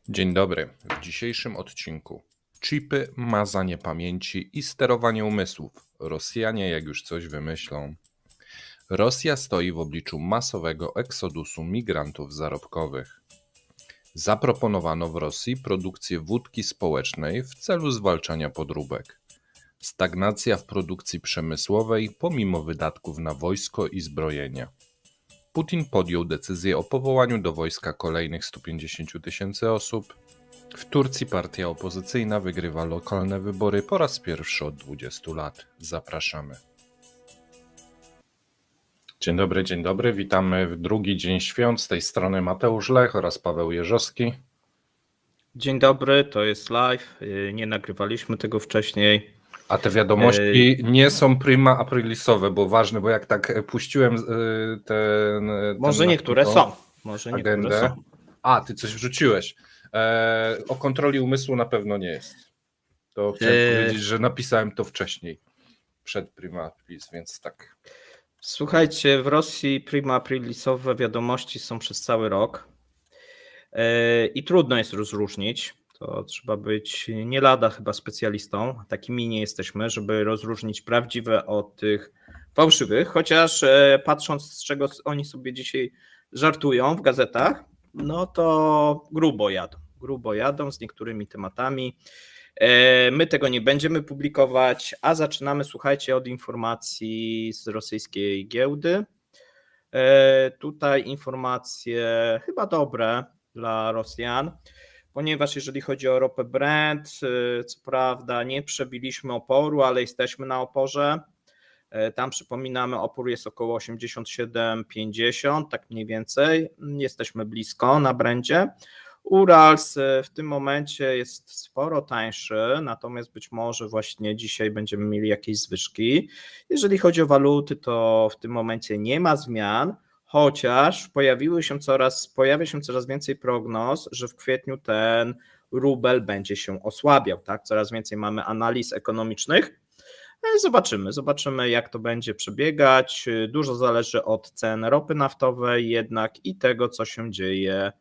Dzień dobry. W dzisiejszym odcinku chipy, mazanie pamięci i sterowanie umysłów. Rosjanie jak już coś wymyślą. Rosja stoi w obliczu masowego eksodusu migrantów zarobkowych. Zaproponowano w Rosji produkcję wódki społecznej w celu zwalczania podróbek. Stagnacja w produkcji przemysłowej pomimo wydatków na wojsko i zbrojenia. Putin podjął decyzję o powołaniu do wojska kolejnych 150 000 osób. W Turcji partia opozycyjna wygrywa lokalne wybory po raz pierwszy od 20 lat. Zapraszamy. Dzień dobry. Witamy w drugi dzień świąt. Z tej strony Mateusz Lech oraz Paweł Jerzowski. Dzień dobry, to jest live. Nie nagrywaliśmy tego wcześniej. A te wiadomości nie są prima aprilisowe, bo ważne, bo jak tak puściłem ten Może niektóre są. Może agendę. niektóre są. A, ty coś wrzuciłeś. O kontroli umysłu na pewno nie jest. To chciałem powiedzieć, że napisałem to wcześniej, przed prima aprilis, więc tak. Słuchajcie, w Rosji prima aprilisowe wiadomości są przez cały rok i trudno jest rozróżnić. To trzeba być nie lada chyba specjalistą, takimi nie jesteśmy, żeby rozróżnić prawdziwe od tych fałszywych, chociaż patrząc z czego oni sobie dzisiaj żartują w gazetach, no to grubo jadą z niektórymi tematami. My tego nie będziemy publikować, a zaczynamy, słuchajcie, od informacji z rosyjskiej giełdy. Tutaj informacje chyba dobre dla Rosjan, ponieważ jeżeli chodzi o ropę Brent, co prawda nie przebiliśmy oporu, ale jesteśmy na oporze. Tam przypominamy, opór jest około 87,50, tak mniej więcej. Jesteśmy blisko na Brencie. Urals w tym momencie jest sporo tańszy, natomiast być może właśnie dzisiaj będziemy mieli jakieś zwyżki. Jeżeli chodzi o waluty, to w tym momencie nie ma zmian, chociaż pojawia się coraz więcej prognoz, że w kwietniu ten rubel będzie się osłabiał. Tak? Coraz więcej mamy analiz ekonomicznych. Zobaczymy, jak to będzie przebiegać. Dużo zależy od cen ropy naftowej jednak i tego, co się dzieje,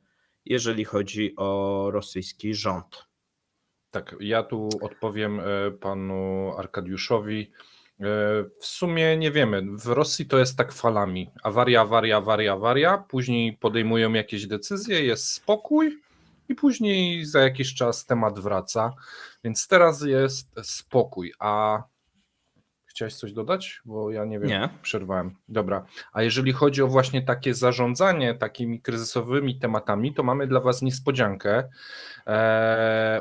jeżeli chodzi o rosyjski rząd. Tak, ja tu odpowiem panu Arkadiuszowi. W sumie nie wiemy, w Rosji to jest tak falami. Awaria, później podejmują jakieś decyzje, jest spokój i później za jakiś czas temat wraca. Więc teraz jest spokój, a chciałeś coś dodać? Bo ja nie wiem, Nie. Przerwałem. Dobra, a jeżeli chodzi o właśnie takie zarządzanie takimi kryzysowymi tematami, to mamy dla was niespodziankę.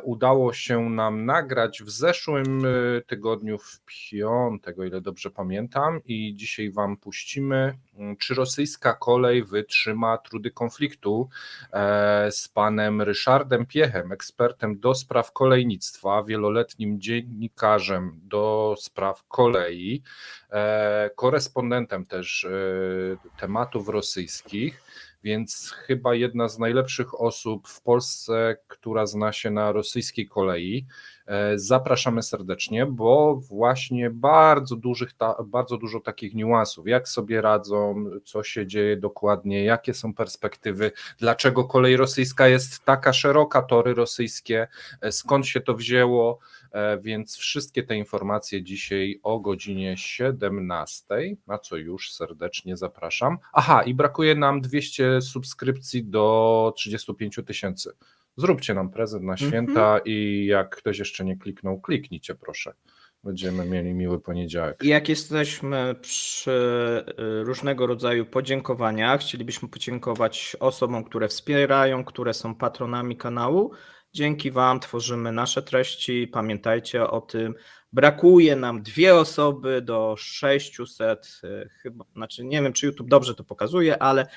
Udało się nam nagrać w zeszłym tygodniu w piątek, o ile dobrze pamiętam, i dzisiaj wam puścimy, czy rosyjska kolej wytrzyma trudy konfliktu, z panem Ryszardem Piechem, ekspertem do spraw kolejnictwa, wieloletnim dziennikarzem do spraw kolei, korespondentem też tematów rosyjskich, więc chyba jedna z najlepszych osób w Polsce, która zna się na rosyjskiej kolei. Zapraszamy serdecznie, bo właśnie bardzo dużo takich niuansów, jak sobie radzą, co się dzieje dokładnie, jakie są perspektywy, dlaczego kolej rosyjska jest taka szeroka, tory rosyjskie, skąd się to wzięło, więc wszystkie te informacje dzisiaj o godzinie 17, na co już serdecznie zapraszam. Aha, i brakuje nam 200 subskrypcji do 35 000. Zróbcie nam prezent na święta i jak ktoś jeszcze nie kliknął, kliknijcie proszę. Będziemy mieli miły poniedziałek. I jak jesteśmy przy różnego rodzaju podziękowaniach, chcielibyśmy podziękować osobom, które wspierają, które są patronami kanału. Dzięki wam tworzymy nasze treści, pamiętajcie o tym. Brakuje nam 2 osoby do 600, chyba, znaczy nie wiem, czy YouTube dobrze to pokazuje, ale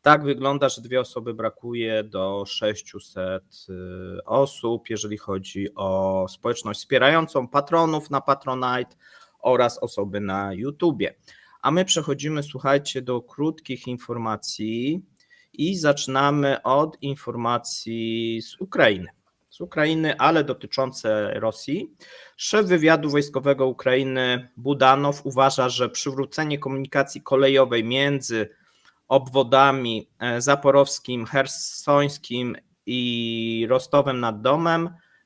tak wygląda, że 2 osoby brakuje do 600 osób, jeżeli chodzi o społeczność wspierającą, patronów na Patronite oraz osoby na YouTubie. A my przechodzimy, słuchajcie, do krótkich informacji i zaczynamy od informacji z Ukrainy, ale dotyczące Rosji. Szef wywiadu wojskowego Ukrainy Budanow uważa, że przywrócenie komunikacji kolejowej między obwodami zaporowskim, chersońskim i Rostowem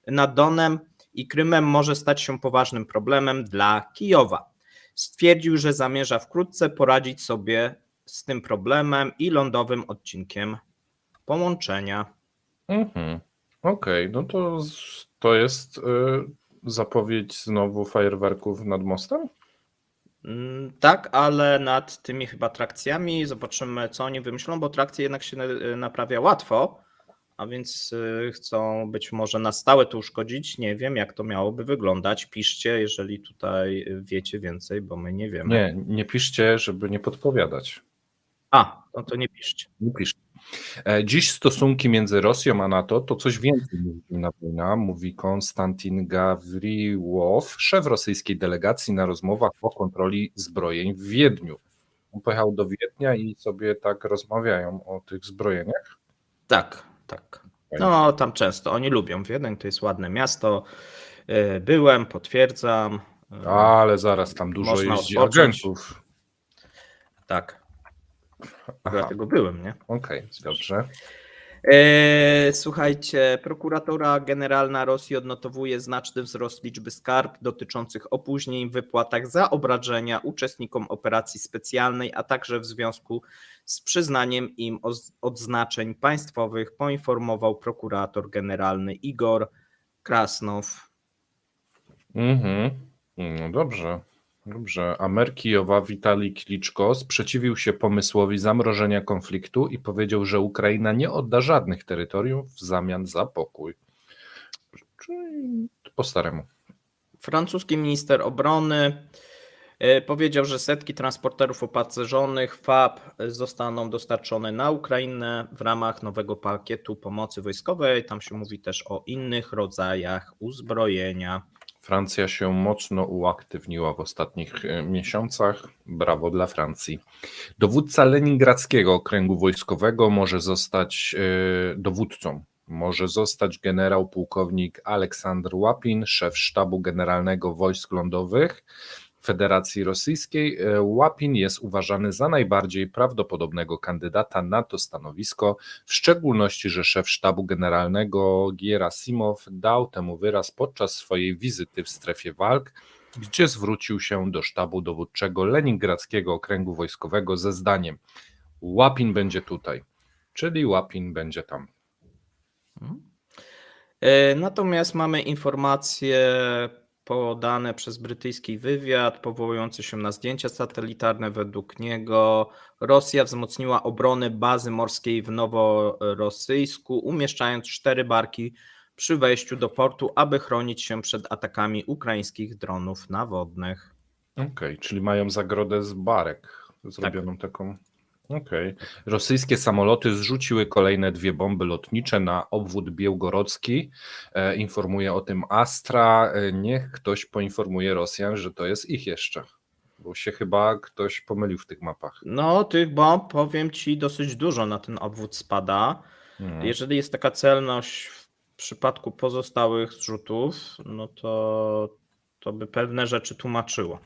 nad Donem i Krymem może stać się poważnym problemem dla Kijowa. Stwierdził, że zamierza wkrótce poradzić sobie z tym problemem i lądowym odcinkiem połączenia. Okej, no to jest zapowiedź znowu fajerwerków nad mostem? Tak, ale nad tymi chyba trakcjami zobaczymy, co oni wymyślą, bo trakcje jednak się naprawia łatwo, a więc chcą być może na stałe to uszkodzić. Nie wiem, jak to miałoby wyglądać. Piszcie, jeżeli tutaj wiecie więcej, bo my nie wiemy. Nie piszcie, żeby nie podpowiadać. No to nie piszcie. Nie piszcie. Dziś stosunki między Rosją a NATO to coś więcej niż zimna wojna, mówi Konstantin Gawriłow, szef rosyjskiej delegacji na rozmowach o kontroli zbrojeń w Wiedniu. On pojechał do Wiednia i sobie tak rozmawiają o tych zbrojeniach. Tak. No tam często. Oni lubią Wiedeń, to jest ładne miasto. Byłem, potwierdzam. Ale zaraz tam dużo Można jeździ odpocząć. agentów. Tak. Dlatego byłem, nie? Okej, dobrze. Słuchajcie, prokuratura generalna Rosji odnotowuje znaczny wzrost liczby skarg dotyczących opóźnień w wypłatach za obrażenia uczestnikom operacji specjalnej, a także w związku z przyznaniem im odznaczeń państwowych, poinformował prokurator generalny Igor Krasnow. No dobrze. A mer Kijowa Witalij Kliczko sprzeciwił się pomysłowi zamrożenia konfliktu i powiedział, że Ukraina nie odda żadnych terytoriów w zamian za pokój. Czyli po staremu. Francuski minister obrony powiedział, że setki transporterów opancerzonych FAB zostaną dostarczone na Ukrainę w ramach nowego pakietu pomocy wojskowej. Tam się mówi też o innych rodzajach uzbrojenia. Francja się mocno uaktywniła w ostatnich miesiącach. Brawo dla Francji. Dowódca Leningradzkiego Okręgu Wojskowego dowódcą może zostać generał pułkownik Aleksandr Łapin, szef Sztabu Generalnego Wojsk Lądowych Federacji Rosyjskiej. Łapin jest uważany za najbardziej prawdopodobnego kandydata na to stanowisko, w szczególności, że szef Sztabu Generalnego Gierasimow dał temu wyraz podczas swojej wizyty w strefie walk, gdzie zwrócił się do sztabu dowódczego Leningradzkiego Okręgu Wojskowego ze zdaniem: Łapin będzie tutaj, czyli Łapin będzie tam. Natomiast mamy informacje podane przez brytyjski wywiad, powołujący się na zdjęcia satelitarne. Według niego Rosja wzmocniła obronę bazy morskiej w Noworosyjsku, umieszczając 4 barki przy wejściu do portu, aby chronić się przed atakami ukraińskich dronów nawodnych. Okej, czyli mają zagrodę z barek zrobioną taką. Okej. Rosyjskie samoloty zrzuciły kolejne 2 bomby lotnicze na obwód białgorodzki. Informuje o tym Astra. Niech ktoś poinformuje Rosjan, że to jest ich jeszcze, bo się chyba ktoś pomylił w tych mapach. No, tych bomb, powiem Ci, dosyć dużo na ten obwód spada. Jeżeli jest taka celność w przypadku pozostałych zrzutów, no to by pewne rzeczy tłumaczyło.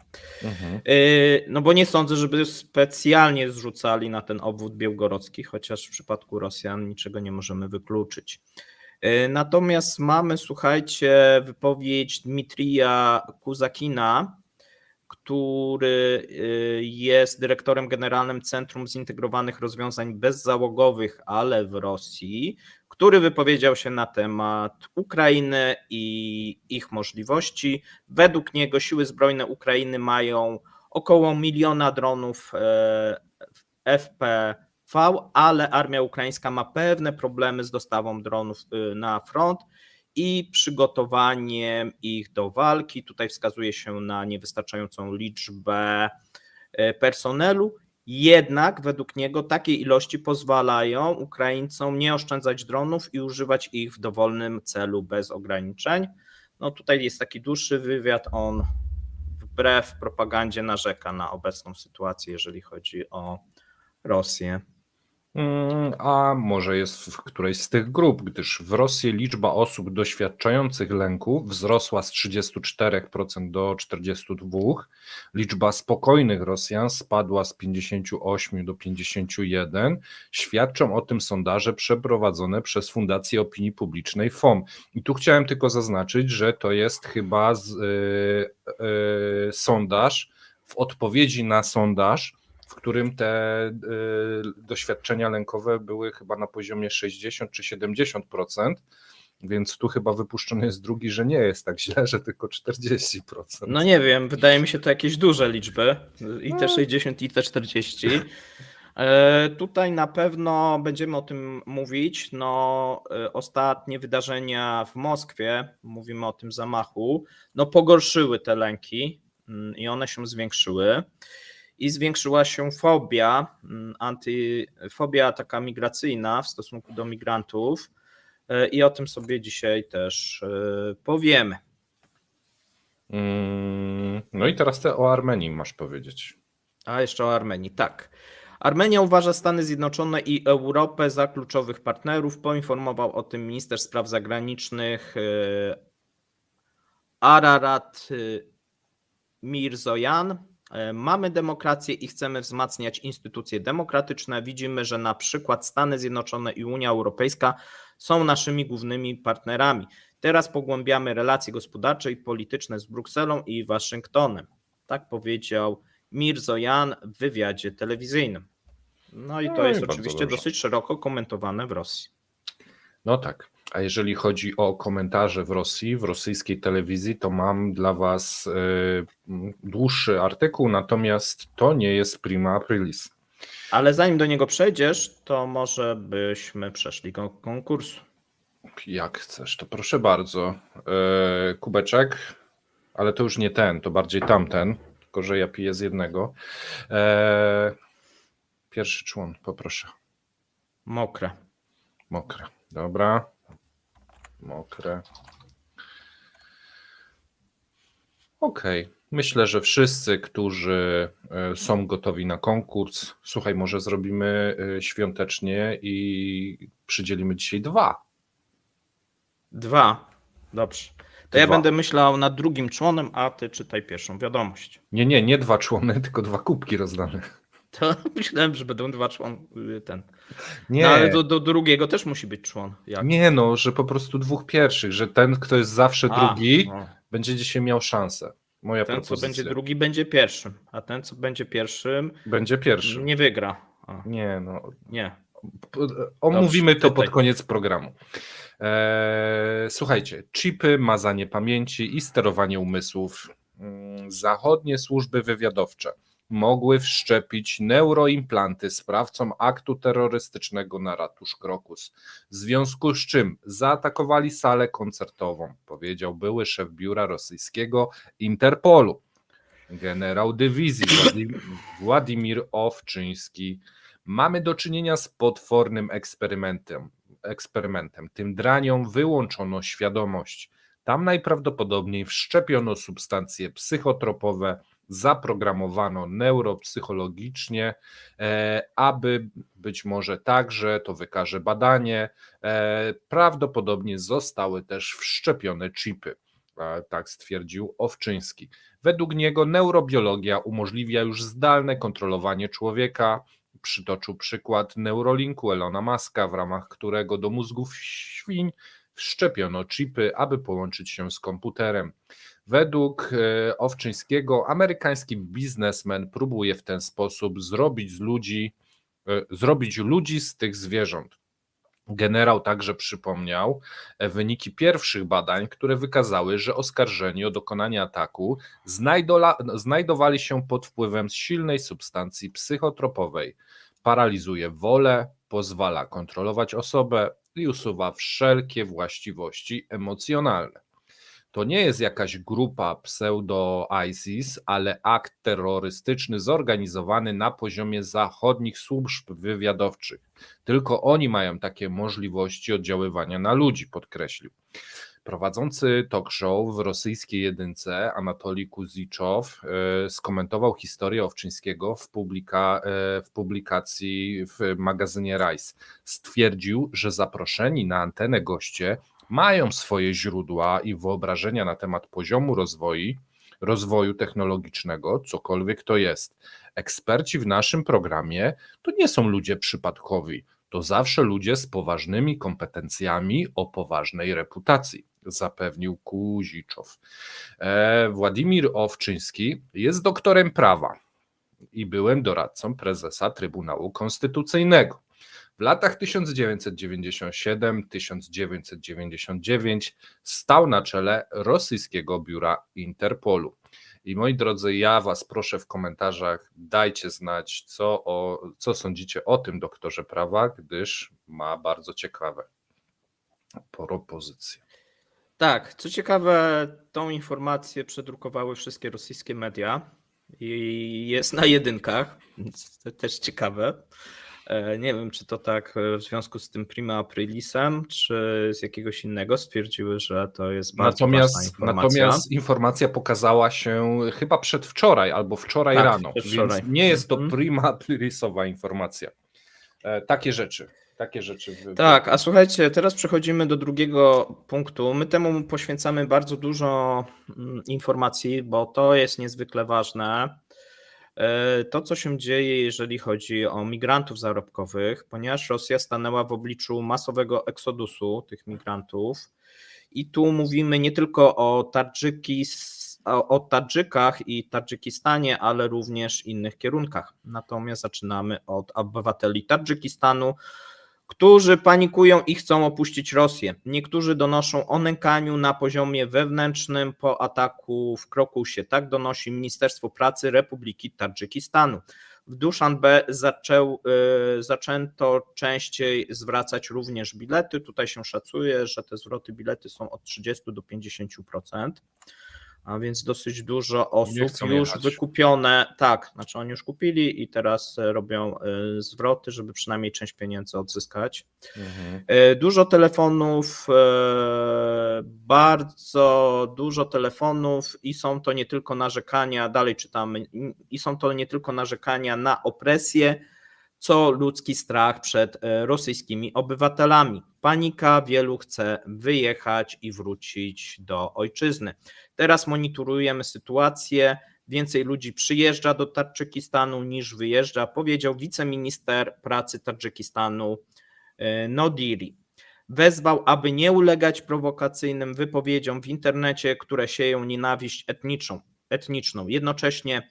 No bo nie sądzę, żeby specjalnie zrzucali na ten obwód białgorodzki, chociaż w przypadku Rosjan niczego nie możemy wykluczyć. Natomiast mamy, słuchajcie, wypowiedź Dmitrija Kuzakina, który jest dyrektorem generalnym Centrum Zintegrowanych Rozwiązań Bezzałogowych, ale w Rosji, który wypowiedział się na temat Ukrainy i ich możliwości. Według niego siły zbrojne Ukrainy mają około 1 miliona dronów FPV, ale armia ukraińska ma pewne problemy z dostawą dronów na front i przygotowaniem ich do walki. Tutaj wskazuje się na niewystarczającą liczbę personelu. Jednak według niego takie ilości pozwalają Ukraińcom nie oszczędzać dronów i używać ich w dowolnym celu bez ograniczeń. No tutaj jest taki dłuższy wywiad, on wbrew propagandzie narzeka na obecną sytuację, jeżeli chodzi o Rosję. A może jest w którejś z tych grup, gdyż w Rosji liczba osób doświadczających lęku wzrosła z 34% do 42%, liczba spokojnych Rosjan spadła z 58 do 51. Świadczą o tym sondaże przeprowadzone przez Fundację Opinii Publicznej FOM. I tu chciałem tylko zaznaczyć, że to jest chyba sondaż w odpowiedzi na sondaż, w którym te doświadczenia lękowe były chyba na poziomie 60 czy 70%, więc tu chyba wypuszczony jest drugi, że nie jest tak źle, że tylko 40%. No nie wiem, wydaje mi się to jakieś duże liczby, i te 60, i te 40. Tutaj na pewno będziemy o tym mówić. Ostatnie wydarzenia w Moskwie, mówimy o tym zamachu, pogorszyły te lęki i one się zwiększyły. I zwiększyła się fobia taka migracyjna w stosunku do migrantów i o tym sobie dzisiaj też powiemy. No i teraz o Armenii masz powiedzieć. A jeszcze o Armenii, tak. Armenia uważa Stany Zjednoczone i Europę za kluczowych partnerów. Poinformował o tym minister spraw zagranicznych Ararat Mirzoyan. Mamy demokrację i chcemy wzmacniać instytucje demokratyczne. Widzimy, że na przykład Stany Zjednoczone i Unia Europejska są naszymi głównymi partnerami. Teraz pogłębiamy relacje gospodarcze i polityczne z Brukselą i Waszyngtonem. Tak powiedział Mirzoyan w wywiadzie telewizyjnym. I to jest oczywiście dosyć szeroko komentowane w Rosji. No tak. A jeżeli chodzi o komentarze w Rosji, w rosyjskiej telewizji, to mam dla Was dłuższy artykuł, natomiast to nie jest prima aprilis. Ale zanim do niego przejdziesz, to może byśmy przeszli do konkursu. Jak chcesz, to proszę bardzo. Kubeczek, ale to już nie ten, to bardziej tamten, tylko że ja piję z jednego. Pierwszy człon, poproszę. Mokre. Mokre, dobra. Mokre. Okej. Myślę, że wszyscy, którzy są gotowi na konkurs, słuchaj, może zrobimy świątecznie i przydzielimy dzisiaj 2. 2. Dobrze. To ja będę myślał nad drugim członem, a ty czytaj pierwszą wiadomość. Nie 2 człony, tylko 2 kubki rozdane. To myślałem, że będą 2 człony. Nie. Ale do drugiego też musi być człon. Jak? Nie, że po prostu 2 pierwszych, że ten, kto jest zawsze drugi, będzie dzisiaj miał szansę. Moja ten, propozycja. co będzie drugi, będzie pierwszym, a ten, co będzie pierwszym, będzie pierwszym. Nie wygra. Nie. Dobrze, Omówimy to czytaj. pod koniec programu. Słuchajcie, chipy, mazanie pamięci i sterowanie umysłów. Zachodnie służby wywiadowcze mogły wszczepić neuroimplanty sprawcom aktu terrorystycznego na ratusz Krokus, w związku z czym zaatakowali salę koncertową, powiedział były szef biura rosyjskiego Interpolu, generał dywizji Władimir Owczyński. Mamy do czynienia z potwornym eksperymentem. Tym draniom wyłączono świadomość. Tam najprawdopodobniej wszczepiono substancje psychotropowe, zaprogramowano neuropsychologicznie, aby być może także, to wykaże badanie, prawdopodobnie zostały też wszczepione chipy. Tak stwierdził Owczyński. Według niego neurobiologia umożliwia już zdalne kontrolowanie człowieka. Przytoczył przykład Neurolinku Elona Muska, w ramach którego do mózgów świń wszczepiono chipy, aby połączyć się z komputerem. Według Owczyńskiego amerykański biznesmen próbuje w ten sposób zrobić ludzi z tych zwierząt. Generał także przypomniał wyniki pierwszych badań, które wykazały, że oskarżeni o dokonanie ataku znajdowali się pod wpływem silnej substancji psychotropowej. Paralizuje wolę, pozwala kontrolować osobę i usuwa wszelkie właściwości emocjonalne. To nie jest jakaś grupa pseudo-ISIS, ale akt terrorystyczny zorganizowany na poziomie zachodnich służb wywiadowczych. Tylko oni mają takie możliwości oddziaływania na ludzi, podkreślił. Prowadzący talk show w rosyjskiej jedynce Anatolij Kuziczow skomentował historię Owczyńskiego w publikacji w magazynie Rise. Stwierdził, że zaproszeni na antenę goście mają swoje źródła i wyobrażenia na temat poziomu rozwoju technologicznego, cokolwiek to jest. Eksperci w naszym programie to nie są ludzie przypadkowi, to zawsze ludzie z poważnymi kompetencjami o poważnej reputacji, zapewnił Kuziczow. Władimir Owczyński jest doktorem prawa i byłym doradcą prezesa Trybunału Konstytucyjnego. W latach 1997-1999 stał na czele rosyjskiego biura Interpolu. I moi drodzy, ja was proszę w komentarzach, dajcie znać, co sądzicie o tym doktorze prawa, gdyż ma bardzo ciekawe propozycje. Tak, co ciekawe, tą informację przedrukowały wszystkie rosyjskie media i jest na jedynkach, więc to też ciekawe. Nie wiem, czy to tak w związku z tym Prima Aprilisem, czy z jakiegoś innego stwierdziły, że to jest bardzo ważna informacja. Natomiast informacja pokazała się chyba przedwczoraj albo wczoraj Tak, rano, przedwczoraj. więc nie jest to Prima Aprilisowa informacja. Takie rzeczy. Tak, a słuchajcie, teraz przechodzimy do drugiego punktu. My temu poświęcamy bardzo dużo informacji, bo to jest niezwykle ważne. To, co się dzieje, jeżeli chodzi o migrantów zarobkowych, ponieważ Rosja stanęła w obliczu masowego eksodusu tych migrantów. I tu mówimy nie tylko o Tadżykach i Tadżykistanie, ale również innych kierunkach. Natomiast zaczynamy od obywateli Tadżykistanu, którzy panikują i chcą opuścić Rosję. Niektórzy donoszą o nękaniu na poziomie wewnętrznym po ataku w Krokusie. Tak donosi Ministerstwo Pracy Republiki Tadżykistanu. W Duszanbe zaczęto częściej zwracać również bilety. Tutaj się szacuje, że te zwroty bilety są od 30 do 50%. A więc dosyć dużo osób już wykupione, tak, znaczy oni już kupili i teraz robią zwroty, żeby przynajmniej część pieniędzy odzyskać. Dużo telefonów, bardzo dużo telefonów i są to nie tylko narzekania, dalej czytamy, i są to nie tylko narzekania na opresję, co ludzki strach przed rosyjskimi obywatelami. Panika, wielu chce wyjechać i wrócić do ojczyzny. Teraz monitorujemy sytuację, więcej ludzi przyjeżdża do Tadżykistanu niż wyjeżdża, powiedział wiceminister pracy Tadżykistanu Nodiri. Wezwał, aby nie ulegać prowokacyjnym wypowiedziom w internecie, które sieją nienawiść etniczną. Jednocześnie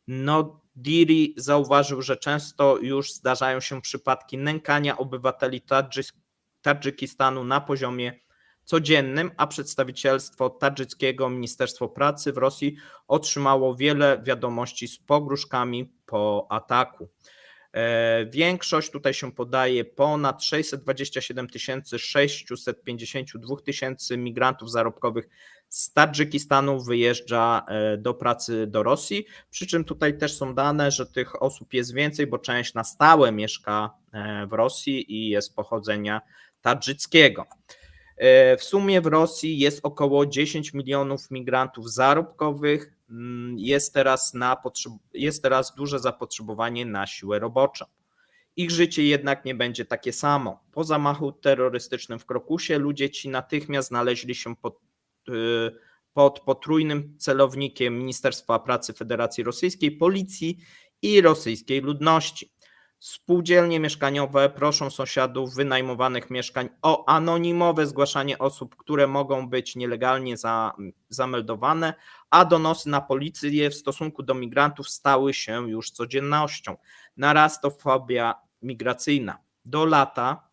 Nodiri zauważył, że często już zdarzają się przypadki nękania obywateli Tadżykistanu na poziomie codziennym, a przedstawicielstwo tadżyckiego Ministerstwo Pracy w Rosji otrzymało wiele wiadomości z pogróżkami po ataku. Większość tutaj się podaje ponad 627 652 tysięcy migrantów zarobkowych z Tadżykistanu wyjeżdża do pracy do Rosji, przy czym tutaj też są dane, że tych osób jest więcej, bo część na stałe mieszka w Rosji i jest pochodzenia tadżyckiego. W sumie w Rosji jest około 10 milionów migrantów zarobkowych, jest teraz duże zapotrzebowanie na siłę roboczą. Ich życie jednak nie będzie takie samo. Po zamachu terrorystycznym w Krokusie ludzie ci natychmiast znaleźli się pod potrójnym celownikiem Ministerstwa Pracy Federacji Rosyjskiej, Policji i rosyjskiej ludności. Spółdzielnie mieszkaniowe proszą sąsiadów wynajmowanych mieszkań o anonimowe zgłaszanie osób, które mogą być nielegalnie zameldowane, a donosy na policję w stosunku do migrantów stały się już codziennością. Narasta fobia migracyjna. Do lata,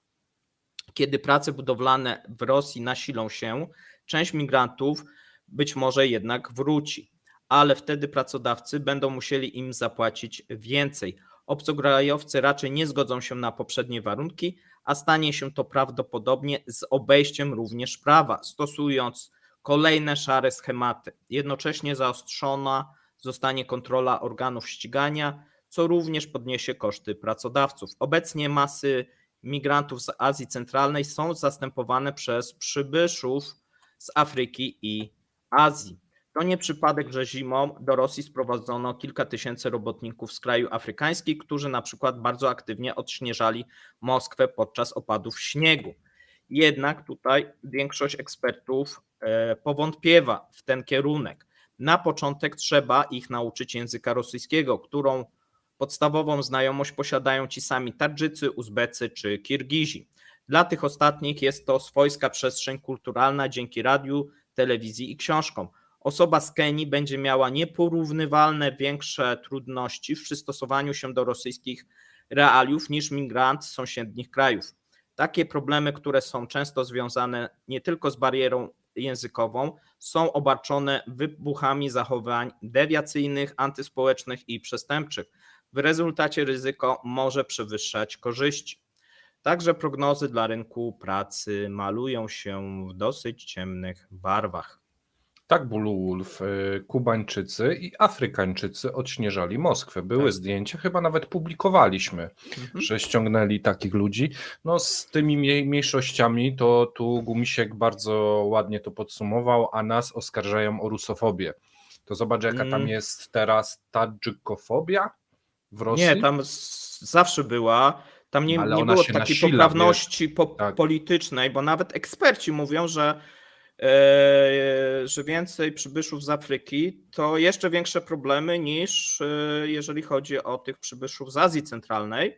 kiedy prace budowlane w Rosji nasilą się, część migrantów być może jednak wróci, ale wtedy pracodawcy będą musieli im zapłacić więcej. Obcokrajowcy raczej nie zgodzą się na poprzednie warunki, a stanie się to prawdopodobnie z obejściem również prawa, stosując kolejne szare schematy. Jednocześnie zaostrzona zostanie kontrola organów ścigania, co również podniesie koszty pracodawców. Obecnie masy migrantów z Azji Centralnej są zastępowane przez przybyszów z Afryki i Azji. To nie przypadek, że zimą do Rosji sprowadzono kilka tysięcy robotników z krajów afrykańskich, którzy na przykład bardzo aktywnie odśnieżali Moskwę podczas opadów śniegu. Jednak tutaj większość ekspertów powątpiewa w ten kierunek. Na początek trzeba ich nauczyć języka rosyjskiego, którą podstawową znajomość posiadają ci sami Tadżycy, Uzbecy czy Kirgizi. Dla tych ostatnich jest to swojska przestrzeń kulturalna dzięki radiu, telewizji i książkom. Osoba z Kenii będzie miała nieporównywalne większe trudności w przystosowaniu się do rosyjskich realiów niż migrant z sąsiednich krajów. Takie problemy, które są często związane nie tylko z barierą językową, są obarczone wybuchami zachowań dewiacyjnych, antyspołecznych i przestępczych. W rezultacie ryzyko może przewyższać korzyści. Także prognozy dla rynku pracy malują się w dosyć ciemnych barwach. Tak, Bululf, Kubańczycy i Afrykańczycy odśnieżali Moskwę. Były zdjęcia, chyba nawet publikowaliśmy, że ściągnęli takich ludzi. No z tymi mniejszościami to tu Gumisiek bardzo ładnie to podsumował, a nas oskarżają o rusofobię. To zobacz, jaka tam jest teraz tadżykofobia w Rosji. Nie, tam zawsze była. Tam nie było takiej poprawności politycznej, bo nawet eksperci mówią, że więcej przybyszów z Afryki to jeszcze większe problemy niż jeżeli chodzi o tych przybyszów z Azji Centralnej.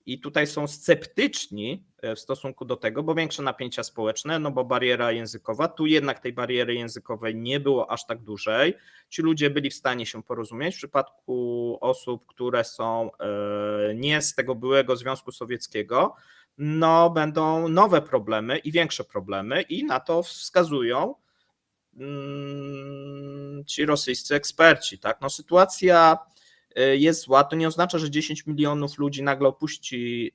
I tutaj są sceptyczni w stosunku do tego, bo większe napięcia społeczne, no bo bariera językowa, tu jednak tej bariery językowej nie było aż tak dużej. Ci ludzie byli w stanie się porozumieć. W przypadku osób, które są nie z tego byłego Związku Sowieckiego, no będą nowe problemy i większe problemy i na to wskazują ci rosyjscy eksperci. Tak? No sytuacja jest zła, to nie oznacza, że 10 milionów ludzi nagle opuści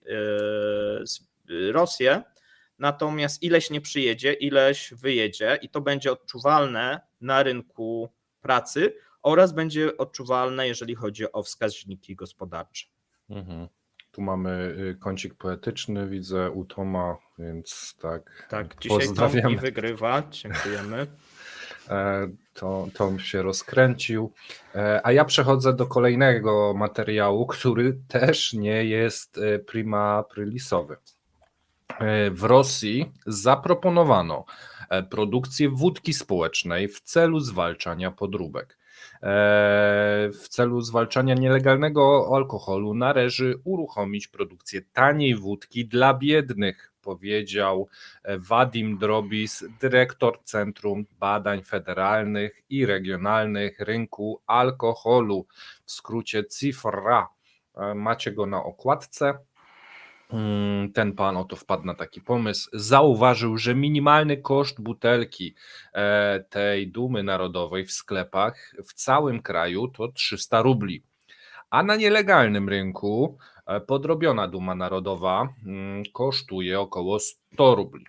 Rosję, natomiast ileś nie przyjedzie, ileś wyjedzie i to będzie odczuwalne na rynku pracy oraz będzie odczuwalne, jeżeli chodzi o wskaźniki gospodarcze. Tu mamy kącik poetyczny, widzę u Toma, więc tak. Tak, dzisiaj Tom wygrywa, dziękujemy. Tom się rozkręcił. A ja przechodzę do kolejnego materiału, który też nie jest prima aprilisowy. W Rosji zaproponowano produkcję wódki społecznej w celu zwalczania podróbek. W celu zwalczania nielegalnego alkoholu należy uruchomić produkcję taniej wódki dla biednych, powiedział Wadim Drobis, dyrektor Centrum Badań Federalnych i Regionalnych Rynku Alkoholu, w skrócie CIFRA. Macie go na okładce. Ten pan oto wpadł na taki pomysł, zauważył, że minimalny koszt butelki tej dumy narodowej w sklepach w całym kraju to 300 rubli, a na nielegalnym rynku podrobiona duma narodowa kosztuje około 100 rubli,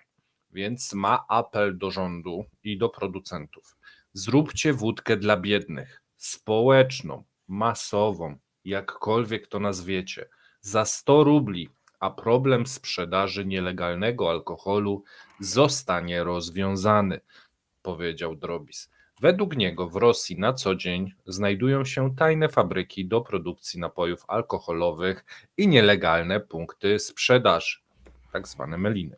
więc ma apel do rządu i do producentów. Zróbcie wódkę dla biednych, społeczną, masową, jakkolwiek to nazwiecie, za 100 rubli, a problem sprzedaży nielegalnego alkoholu zostanie rozwiązany, powiedział Drobis. Według niego w Rosji na co dzień znajdują się tajne fabryki do produkcji napojów alkoholowych i nielegalne punkty sprzedaży, tak zwane meliny.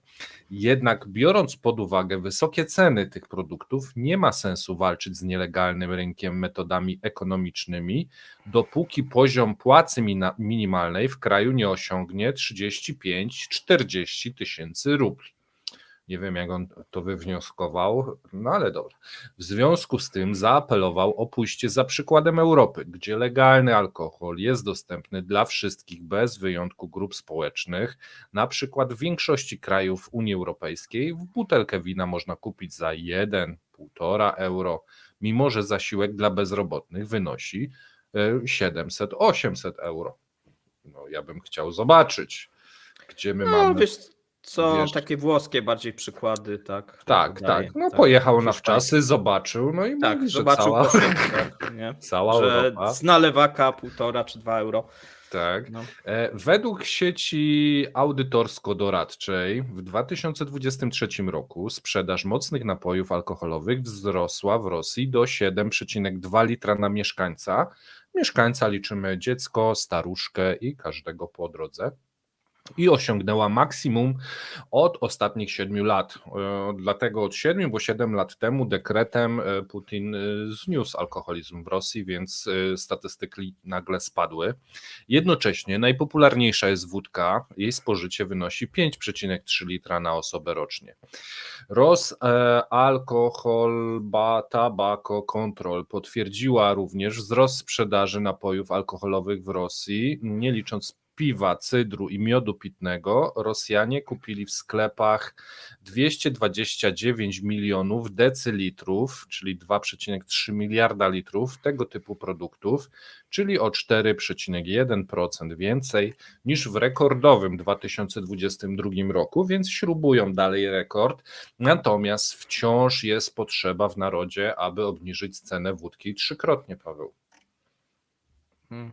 Jednak biorąc pod uwagę wysokie ceny tych produktów, nie ma sensu walczyć z nielegalnym rynkiem metodami ekonomicznymi, dopóki poziom płacy minimalnej w kraju nie osiągnie 35-40 tysięcy rubli. Nie wiem, jak on to wywnioskował, no ale dobra. W związku z tym zaapelował o pójście za przykładem Europy, gdzie legalny alkohol jest dostępny dla wszystkich bez wyjątku grup społecznych. Na przykład w większości krajów Unii Europejskiej butelkę wina można kupić za 1-1,5 euro, mimo że zasiłek dla bezrobotnych wynosi 700-800 euro. No, ja bym chciał zobaczyć, gdzie my mamy... Są takie włoskie bardziej przykłady, tak? Tak. No pojechał na wczasy, zobaczył, no i tak, mówi, że zobaczył cała, koszulkę, nie? cała że Europa. z nalewaka 1,5 czy 2 euro. Tak. No. Według sieci audytorsko-doradczej w 2023 roku sprzedaż mocnych napojów alkoholowych wzrosła w Rosji do 7,2 litra na mieszkańca. Mieszkańca liczymy dziecko, staruszkę i każdego po drodze. I osiągnęła maksimum od ostatnich 7 lat. Dlatego od 7, bo 7 lat temu dekretem Putin zniósł alkoholizm w Rosji, więc statystyki nagle spadły. Jednocześnie najpopularniejsza jest wódka, jej spożycie wynosi 5,3 litra na osobę rocznie. Alcohol Tobacco Control potwierdziła również wzrost sprzedaży napojów alkoholowych w Rosji, nie licząc piwa, cydru i miodu pitnego. Rosjanie kupili w sklepach 229 milionów decylitrów, czyli 2,3 miliarda litrów tego typu produktów, czyli o 4,1% więcej niż w rekordowym 2022 roku, więc śrubują dalej rekord. Natomiast wciąż jest potrzeba w narodzie, aby obniżyć cenę wódki trzykrotnie, Paweł.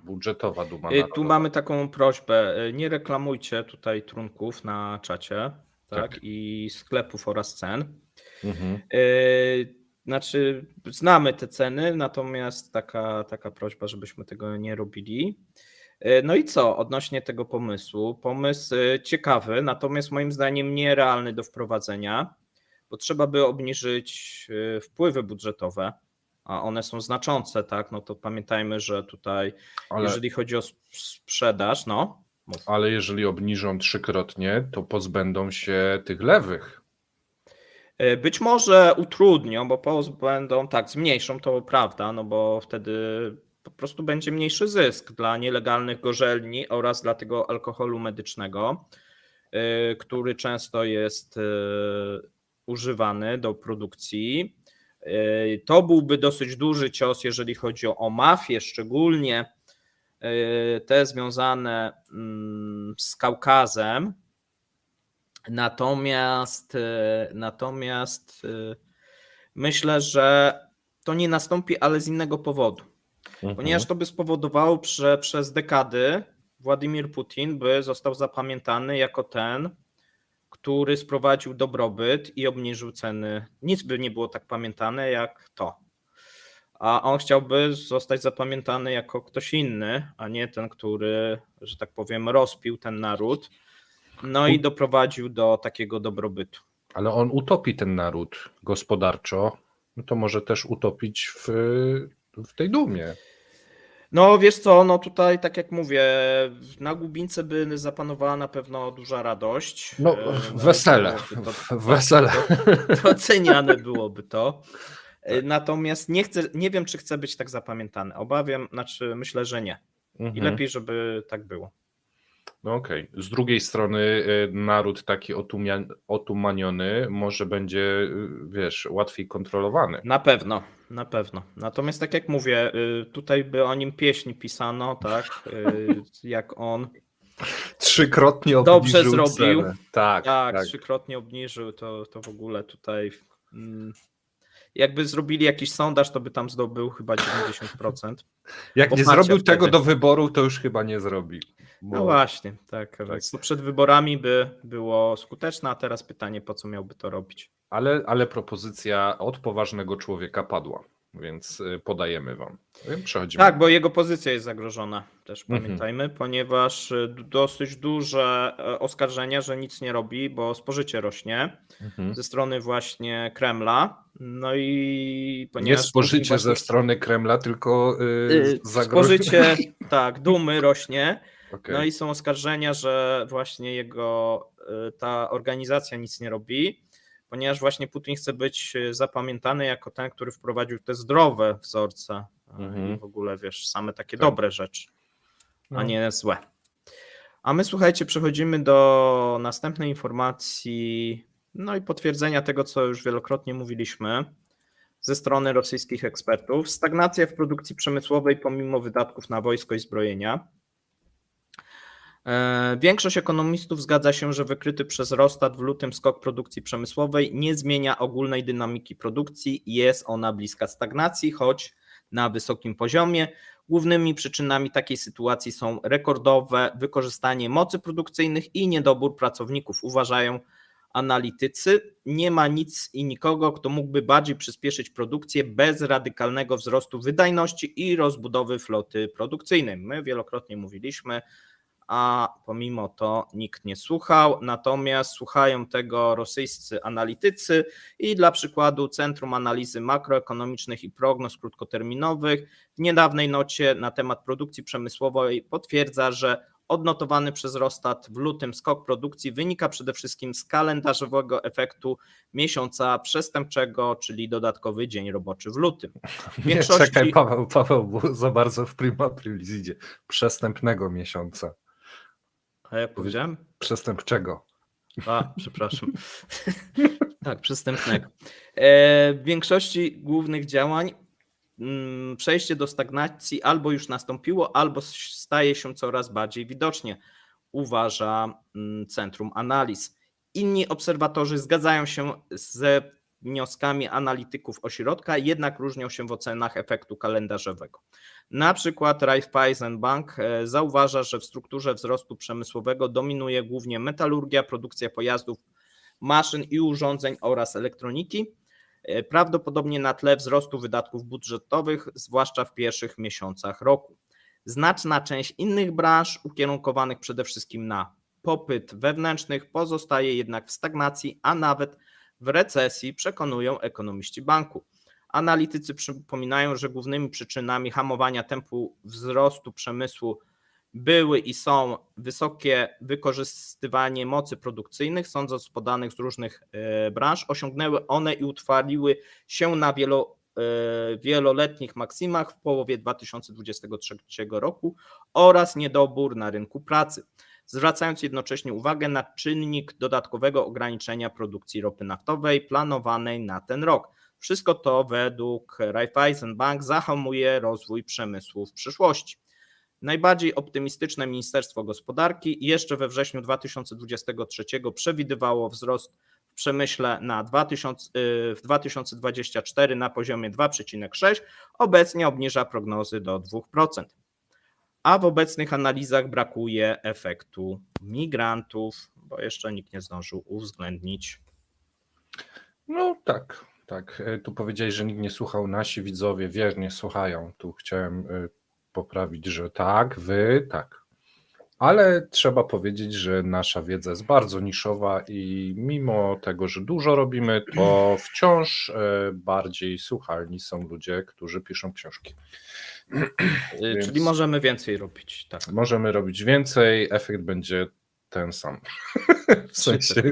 Budżetowa Duma Narodowa. Tu mamy taką prośbę, nie reklamujcie tutaj trunków na czacie, tak? I sklepów oraz cen. Znaczy, znamy te ceny, natomiast taka prośba, żebyśmy tego nie robili. No i co odnośnie tego pomysłu? Pomysł ciekawy, natomiast moim zdaniem nierealny do wprowadzenia, bo trzeba by obniżyć wpływy budżetowe, a one są znaczące, tak? No to pamiętajmy, że tutaj, jeżeli chodzi o sprzedaż, Ale jeżeli obniżą trzykrotnie, to pozbędą się tych lewych. Być może utrudnią, bo pozbędą, zmniejszą, to prawda, no bo wtedy po prostu będzie mniejszy zysk dla nielegalnych gorzelni oraz dla tego alkoholu medycznego, który często jest używany do produkcji. To byłby dosyć duży cios, jeżeli chodzi o mafie, szczególnie te związane z Kaukazem. Natomiast myślę, że to nie nastąpi, ale z innego powodu. Ponieważ to by spowodowało, że przez dekady Władimir Putin by został zapamiętany jako ten, który sprowadził dobrobyt i obniżył ceny. Nic by nie było tak pamiętane jak to. A on chciałby zostać zapamiętany jako ktoś inny, a nie ten, który, że tak powiem, rozpił ten naród, no i doprowadził do takiego dobrobytu. Ale on utopi ten naród gospodarczo, no to może też utopić w tej dumie. No wiesz co, no tutaj tak jak mówię, na Głubince by zapanowała na pewno duża radość. No wesele, wesele. Doceniane byłoby to. Natomiast nie wiem, czy chcę być tak zapamiętany. Myślę, że nie. I lepiej, żeby tak było. No okej. Z drugiej strony naród taki otumaniony może będzie, wiesz, łatwiej kontrolowany. Na pewno. Natomiast tak jak mówię, tutaj by o nim pieśń pisano, tak, jak on trzykrotnie obniżył dobrze zrobił. Cenę. Tak. Trzykrotnie obniżył, to w ogóle tutaj jakby zrobili jakiś sondaż, to by tam zdobył chyba 90%. Jak nie zrobił tego do wyboru, to już chyba nie zrobi. No właśnie, tak. Więc to przed wyborami by było skuteczne, a teraz pytanie, po co miałby to robić? Ale propozycja od poważnego człowieka padła, więc podajemy wam. Przechodzimy. Tak, bo jego pozycja jest zagrożona, też pamiętajmy, ponieważ dosyć duże oskarżenia, że nic nie robi, bo spożycie rośnie ze strony właśnie Kremla. No i ponieważ nie spożycie ze strony Kremla, tylko spożycie, dumy rośnie. Okay. No i są oskarżenia, że właśnie ta organizacja nic nie robi, ponieważ właśnie Putin chce być zapamiętany jako ten, który wprowadził te zdrowe wzorce i w ogóle, wiesz, same takie dobre rzeczy, a nie złe. A my, słuchajcie, przechodzimy do następnej informacji, no i potwierdzenia tego, co już wielokrotnie mówiliśmy ze strony rosyjskich ekspertów. Stagnacja w produkcji przemysłowej pomimo wydatków na wojsko i zbrojenia. Większość ekonomistów zgadza się, że wykryty przez Rosstat w lutym skok produkcji przemysłowej nie zmienia ogólnej dynamiki produkcji. Jest ona bliska stagnacji, choć na wysokim poziomie. Głównymi przyczynami takiej sytuacji są rekordowe wykorzystanie mocy produkcyjnych i niedobór pracowników, uważają analitycy. Nie ma nic i nikogo, kto mógłby bardziej przyspieszyć produkcję bez radykalnego wzrostu wydajności i rozbudowy floty produkcyjnej. My wielokrotnie mówiliśmy, a pomimo to nikt nie słuchał, natomiast słuchają tego rosyjscy analitycy i dla przykładu Centrum Analizy Makroekonomicznych i Prognoz Krótkoterminowych w niedawnej nocie na temat produkcji przemysłowej potwierdza, że odnotowany przez Rosstat w lutym skok produkcji wynika przede wszystkim z kalendarzowego efektu miesiąca przestępczego, czyli dodatkowy dzień roboczy w lutym. Nie, czekaj, Paweł, bo za bardzo w prima aprilis idzie. Przestępnego miesiąca. A jak powiedziałem? Przestępczego. A, przepraszam. Tak, przestępnego. W większości głównych działań przejście do stagnacji albo już nastąpiło, albo staje się coraz bardziej widocznie, uważa Centrum Analiz. Inni obserwatorzy zgadzają się ze wnioskami analityków ośrodka, jednak różnią się w ocenach efektu kalendarzowego. Na przykład Raiffeisen Bank zauważa, że w strukturze wzrostu przemysłowego dominuje głównie metalurgia, produkcja pojazdów, maszyn i urządzeń oraz elektroniki, prawdopodobnie na tle wzrostu wydatków budżetowych, zwłaszcza w pierwszych miesiącach roku. Znaczna część innych branż, ukierunkowanych przede wszystkim na popyt wewnętrznych, pozostaje jednak w stagnacji, a nawet w recesji, przekonują ekonomiści banku. Analitycy przypominają, że głównymi przyczynami hamowania tempu wzrostu przemysłu były i są wysokie wykorzystywanie mocy produkcyjnych, sądząc z podanych z różnych branż. Osiągnęły one i utrwaliły się na wieloletnich maksimach w połowie 2023 roku oraz niedobór na rynku pracy, zwracając jednocześnie uwagę na czynnik dodatkowego ograniczenia produkcji ropy naftowej planowanej na ten rok. Wszystko to według Raiffeisen Bank zahamuje rozwój przemysłu w przyszłości. Najbardziej optymistyczne Ministerstwo Gospodarki jeszcze we wrześniu 2023 przewidywało wzrost w przemyśle w 2024 na poziomie 2,6, obecnie obniża prognozy do 2%. A w obecnych analizach brakuje efektu migrantów, bo jeszcze nikt nie zdążył uwzględnić. No tak. Tu powiedziałeś, że nikt nie słuchał, nasi widzowie wiernie słuchają. Tu chciałem poprawić, że tak, wy tak. Ale trzeba powiedzieć, że nasza wiedza jest bardzo niszowa i mimo tego, że dużo robimy, to wciąż bardziej słuchalni są ludzie, którzy piszą książki. Czyli możemy więcej robić. Tak. Możemy robić więcej, efekt będzie ten sam. W sensie...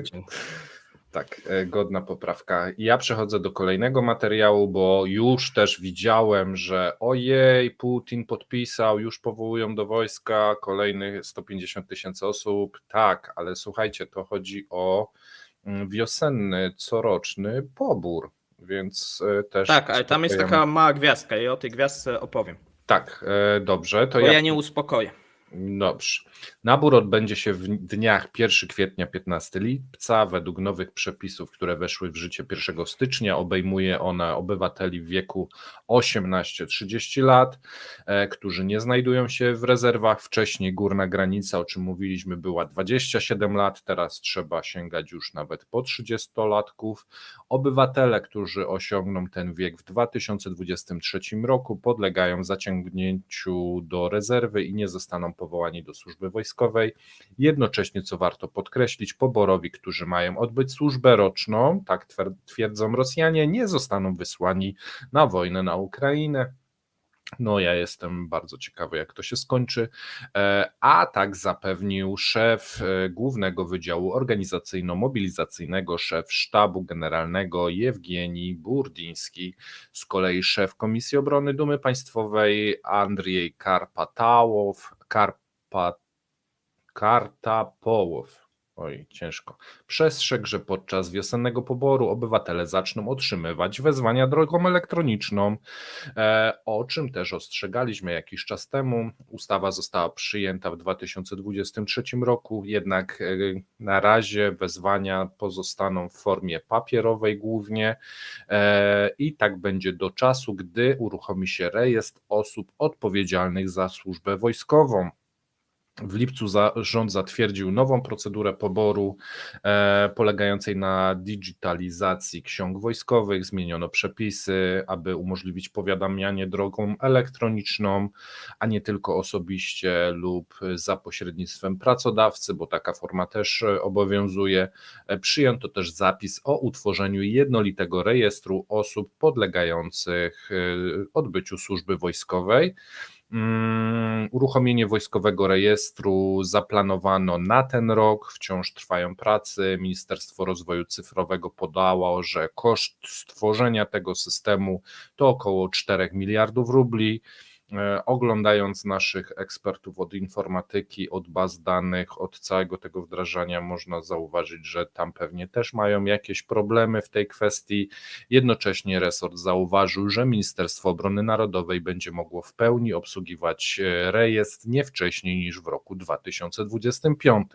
Tak, godna poprawka. Ja przechodzę do kolejnego materiału, bo już też widziałem, że ojej, Putin podpisał, już powołują do wojska kolejnych 150 000 osób. Tak, ale słuchajcie, to chodzi o wiosenny, coroczny pobór, więc też... Tak, ale tam jest taka mała gwiazdka i o tej gwiazdce opowiem. Tak, dobrze. To bo ja nie uspokoję. Dobrze. Nabór odbędzie się w dniach 1 kwietnia, 15 lipca. Według nowych przepisów, które weszły w życie 1 stycznia, obejmuje ona obywateli w wieku 18-30 lat, którzy nie znajdują się w rezerwach. Wcześniej górna granica, o czym mówiliśmy, była 27 lat, teraz trzeba sięgać już nawet po 30-latków. Obywatele, którzy osiągną ten wiek w 2023 roku, podlegają zaciągnięciu do rezerwy i nie zostaną powołani do służby wojskowej. Jednocześnie, co warto podkreślić, poborowi, którzy mają odbyć służbę roczną, tak twierdzą Rosjanie, nie zostaną wysłani na wojnę na Ukrainę. No ja jestem bardzo ciekawy, jak to się skończy, a tak zapewnił szef Głównego Wydziału Organizacyjno-Mobilizacyjnego, szef Sztabu Generalnego Jewgenij Burdyński. Z kolei szef Komisji Obrony Dumy Państwowej Andrzej Kartapołow, Oj, ciężko. Przestrzegł, że podczas wiosennego poboru obywatele zaczną otrzymywać wezwania drogą elektroniczną, o czym też ostrzegaliśmy jakiś czas temu. Ustawa została przyjęta w 2023 roku, jednak na razie wezwania pozostaną w formie papierowej głównie i tak będzie do czasu, gdy uruchomi się rejestr osób odpowiedzialnych za służbę wojskową. W lipcu rząd zatwierdził nową procedurę poboru polegającej na digitalizacji ksiąg wojskowych. Zmieniono przepisy, aby umożliwić powiadamianie drogą elektroniczną, a nie tylko osobiście lub za pośrednictwem pracodawcy, bo taka forma też obowiązuje. Przyjęto też zapis o utworzeniu jednolitego rejestru osób podlegających odbyciu służby wojskowej. Uruchomienie wojskowego rejestru zaplanowano na ten rok, wciąż trwają prace. Ministerstwo Rozwoju Cyfrowego podało, że koszt stworzenia tego systemu to około 4 miliardów rubli. Oglądając naszych ekspertów od informatyki, od baz danych, od całego tego wdrażania, można zauważyć, że tam pewnie też mają jakieś problemy w tej kwestii. Jednocześnie resort zauważył, że Ministerstwo Obrony Narodowej będzie mogło w pełni obsługiwać rejestr nie wcześniej niż w roku 2025.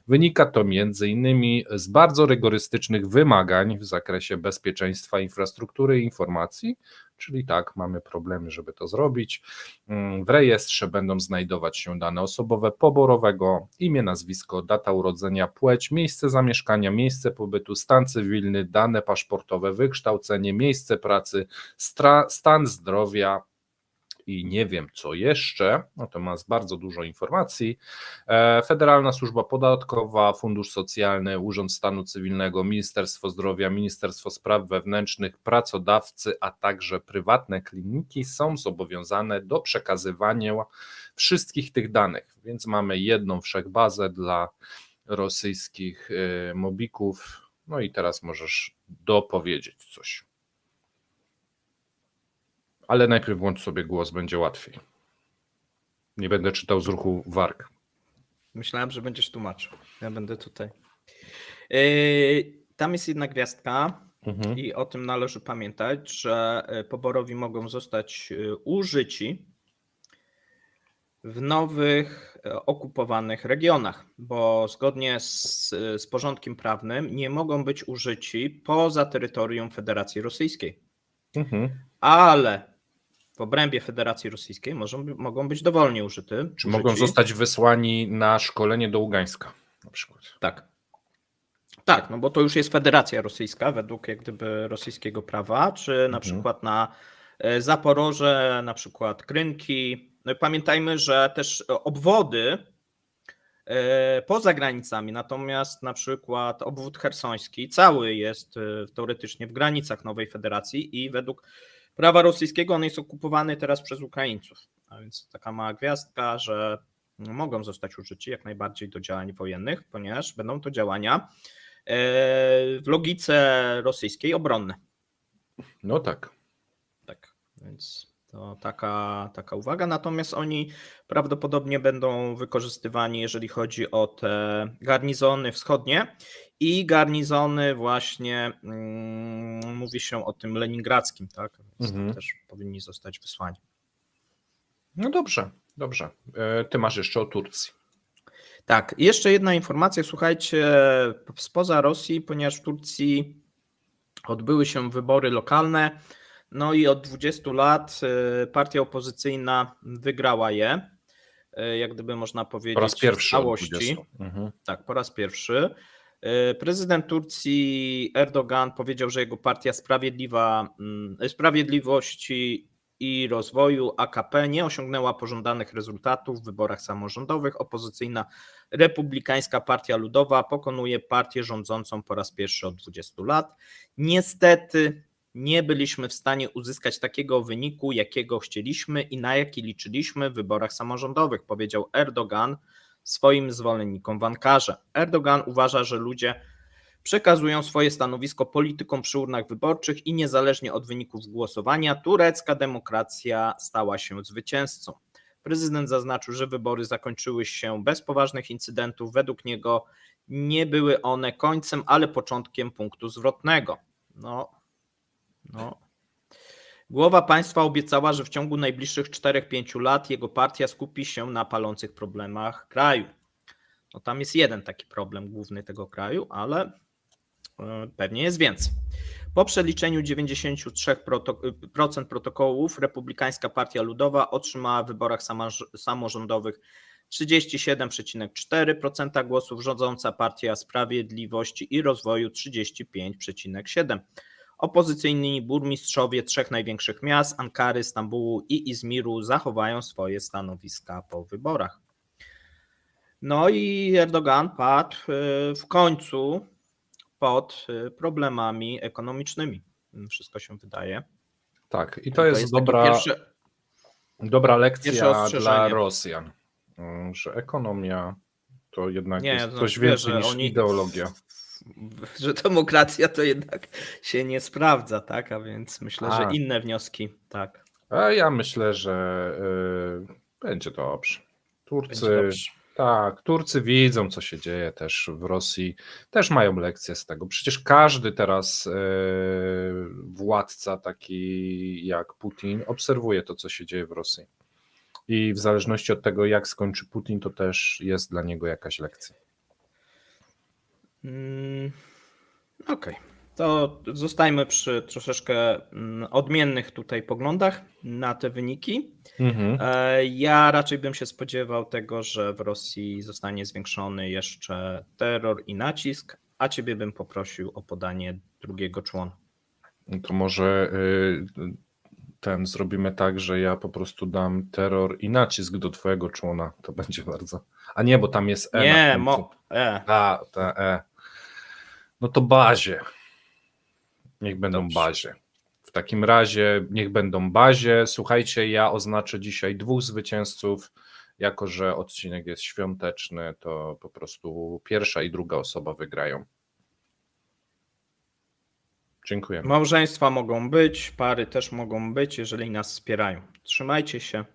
Wynika to m.in. z bardzo rygorystycznych wymagań w zakresie bezpieczeństwa infrastruktury i informacji, czyli tak, mamy problemy, żeby to zrobić. W rejestrze będą znajdować się dane osobowe poborowego, imię, nazwisko, data urodzenia, płeć, miejsce zamieszkania, miejsce pobytu, stan cywilny, dane paszportowe, wykształcenie, miejsce pracy, stan zdrowia i nie wiem co jeszcze, natomiast bardzo dużo informacji. Federalna Służba Podatkowa, Fundusz Socjalny, Urząd Stanu Cywilnego, Ministerstwo Zdrowia, Ministerstwo Spraw Wewnętrznych, pracodawcy, a także prywatne kliniki są zobowiązane do przekazywania wszystkich tych danych, więc mamy jedną wszechbazę dla rosyjskich mobików. No i teraz możesz dopowiedzieć coś. Ale najpierw włącz sobie głos, będzie łatwiej. Nie będę czytał z ruchu warg. Myślałem, że będziesz tłumaczył. Ja będę tutaj. Tam jest jedna gwiazdka i o tym należy pamiętać, że poborowi mogą zostać użyci w nowych okupowanych regionach, bo zgodnie z porządkiem prawnym nie mogą być użyci poza terytorium Federacji Rosyjskiej. Ale w obrębie Federacji Rosyjskiej mogą być dowolnie użyci. Mogą zostać wysłani na szkolenie do Ługańska na przykład. Tak, no bo to już jest Federacja Rosyjska według jak gdyby rosyjskiego prawa, czy na przykład na Zaporoże, na przykład Krynki. No i pamiętajmy, że też obwody poza granicami, natomiast na przykład obwód chersoński cały jest teoretycznie w granicach nowej federacji i według prawa rosyjskiego on jest okupowany teraz przez Ukraińców. A więc taka mała gwiazdka, że mogą zostać użyci jak najbardziej do działań wojennych, ponieważ będą to działania w logice rosyjskiej obronne. No tak. Tak, więc to taka uwaga. Natomiast oni prawdopodobnie będą wykorzystywani, jeżeli chodzi o te garnizony wschodnie i garnizony właśnie, mówi się o tym leningradzkim, tak? Więc tam też powinni zostać wysłani. No dobrze. Ty masz jeszcze o Turcji. Tak, jeszcze jedna informacja, słuchajcie, spoza Rosji, ponieważ w Turcji odbyły się wybory lokalne, no i od 20 lat partia opozycyjna wygrała je, jak gdyby można powiedzieć Po raz pierwszy w całości. Tak, po raz pierwszy. Prezydent Turcji Erdogan powiedział, że jego partia Sprawiedliwości i Rozwoju AKP nie osiągnęła pożądanych rezultatów w wyborach samorządowych. Opozycyjna Republikańska Partia Ludowa pokonuje partię rządzącą po raz pierwszy od 20 lat. Niestety nie byliśmy w stanie uzyskać takiego wyniku, jakiego chcieliśmy i na jaki liczyliśmy w wyborach samorządowych, powiedział Erdogan swoim zwolennikom w Ankarze. Erdogan uważa, że ludzie przekazują swoje stanowisko politykom przy urnach wyborczych i niezależnie od wyników głosowania turecka demokracja stała się zwycięzcą. Prezydent zaznaczył, że wybory zakończyły się bez poważnych incydentów. Według niego nie były one końcem, ale początkiem punktu zwrotnego. No. Głowa państwa obiecała, że w ciągu najbliższych 4-5 lat jego partia skupi się na palących problemach kraju. No tam jest jeden taki problem główny tego kraju, ale pewnie jest więcej. Po przeliczeniu 93% protokołów Republikańska Partia Ludowa otrzymała w wyborach samorządowych 37,4% głosów, rządząca Partia Sprawiedliwości i Rozwoju 35,7%. Opozycyjni burmistrzowie 3 największych miast, Ankary, Stambułu i Izmiru, zachowają swoje stanowiska po wyborach. No i Erdogan padł w końcu pod problemami ekonomicznymi. Wszystko się wydaje. Tak, i to jest dobra lekcja dla Rosjan, że ekonomia to jednak jest coś więcej niż ideologia. Że demokracja to jednak się nie sprawdza, tak? A więc myślę, że inne wnioski, tak. A ja myślę, że będzie dobrze. Turcy widzą, co się dzieje też w Rosji, też mają lekcję z tego. Przecież każdy teraz władca taki jak Putin obserwuje to, co się dzieje w Rosji. I w zależności od tego, jak skończy Putin, to też jest dla niego jakaś lekcja. Okej. To zostajmy przy troszeczkę odmiennych tutaj poglądach na te wyniki. Ja raczej bym się spodziewał tego, że w Rosji zostanie zwiększony jeszcze terror i nacisk, a ciebie bym poprosił o podanie drugiego człona. To może zrobimy tak, że ja po prostu dam terror i nacisk do twojego człona. To będzie bardzo... A nie, bo tam jest E. Nie, No to bazie. Niech będą bazie. W takim razie niech będą bazie. Słuchajcie, ja oznaczę dzisiaj 2 zwycięzców. Jako że odcinek jest świąteczny, to po prostu pierwsza i druga osoba wygrają. Dziękujemy. Małżeństwa mogą być, pary też mogą być, jeżeli nas wspierają. Trzymajcie się.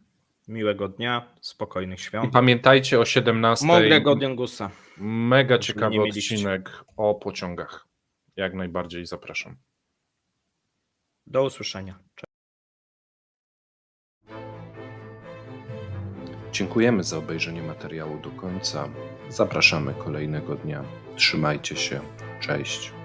Miłego dnia, spokojnych świąt. I pamiętajcie o 17:00. Mądrego dyngusa. Mega ciekawy odcinek o pociągach. Jak najbardziej zapraszam. Do usłyszenia. Dziękujemy za obejrzenie materiału do końca. Zapraszamy kolejnego dnia. Trzymajcie się. Cześć.